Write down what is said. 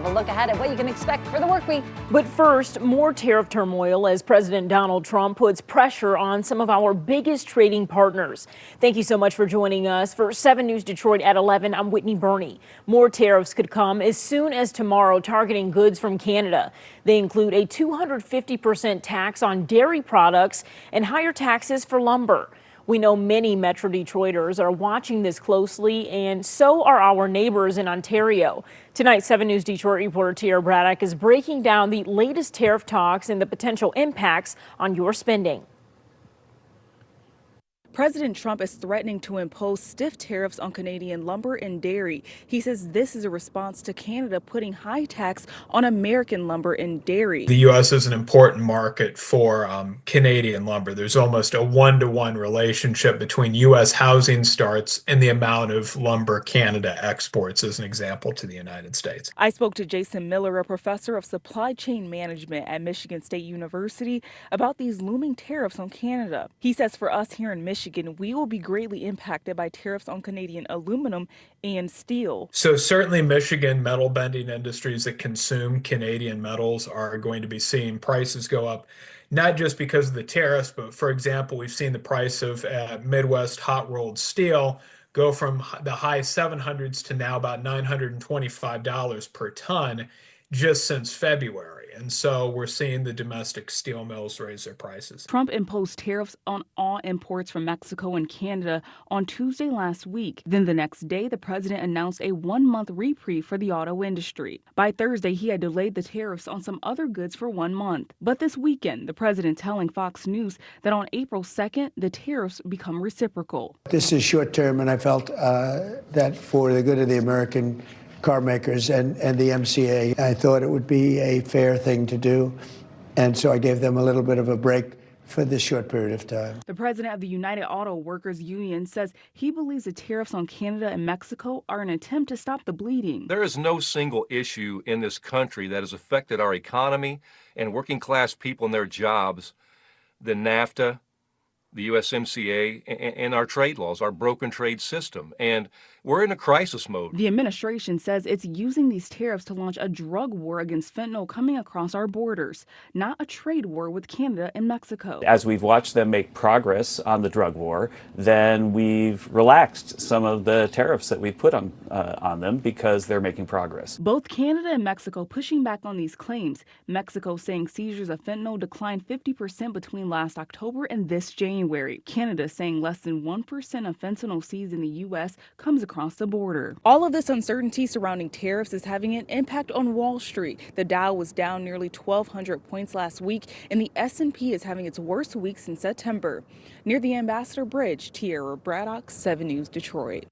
a look ahead at what you can expect for the work week. But first, more tariff turmoil as President Donald Trump puts pressure on some of our biggest trading partners. Thank you so much for joining us. For 7 News Detroit at 11, I'm Whitney Burney. More tariffs could come as soon as tomorrow, targeting goods from Canada. They include a 250% tax on dairy products and higher taxes for lumber. We know many Metro Detroiters are watching this closely, and so are our neighbors in Ontario. Tonight, 7 News Detroit reporter Tiara Braddock is breaking down the latest tariff talks and the potential impacts on your spending. President Trump is threatening to impose stiff tariffs on Canadian lumber and dairy. He says this is a response to Canada putting high tax on American lumber and dairy. The U.S. is an important market for Canadian lumber. There's almost a 1-to-1 relationship between U.S. housing starts and the amount of lumber Canada exports, as an example, to the United States. I spoke to Jason Miller, a professor of supply chain management at Michigan State University, about these looming tariffs on Canada. He says for us here in Michigan, we will be greatly impacted by tariffs on Canadian aluminum and steel. So certainly Michigan metal bending industries that consume Canadian metals are going to be seeing prices go up, not just because of the tariffs, but for example, we've seen the price of Midwest hot rolled steel go from the high 700s to now about $925 per ton just since February. And so we're seeing the domestic steel mills raise their prices. Trump imposed tariffs on all imports from Mexico and Canada on Tuesday last week. Then the next day, the president announced a 1-month reprieve for the auto industry. By Thursday, he had delayed the tariffs on some other goods for 1 month. But this weekend, the president telling Fox News that on April 2nd, the tariffs become reciprocal. This is short term, and I felt that for the good of the American car makers and the MCA, I thought it would be a fair thing to do. And so I gave them a little bit of a break for this short period of time. The president of the United Auto Workers Union says he believes the tariffs on Canada and Mexico are an attempt to stop the bleeding. There is no single issue in this country that has affected our economy and working class people and their jobs than NAFTA, the USMCA, and our trade laws, our broken trade system. And we're in a crisis mode. The administration says it's using these tariffs to launch a drug war against fentanyl coming across our borders, not a trade war with Canada and Mexico. As we've watched them make progress on the drug war, then we've relaxed some of the tariffs that we've put on them because they're making progress. Both Canada and Mexico pushing back on these claims. Mexico saying seizures of fentanyl declined 50% between last October and this January. Canada saying less than 1% of fentanyl seized in the U.S. comes across the border. All of this uncertainty surrounding tariffs is having an impact on Wall Street. The Dow was down nearly 1,200 points last week, and the S&P is having its worst week since September. Near the Ambassador Bridge, Tiara Braddock, 7 News Detroit.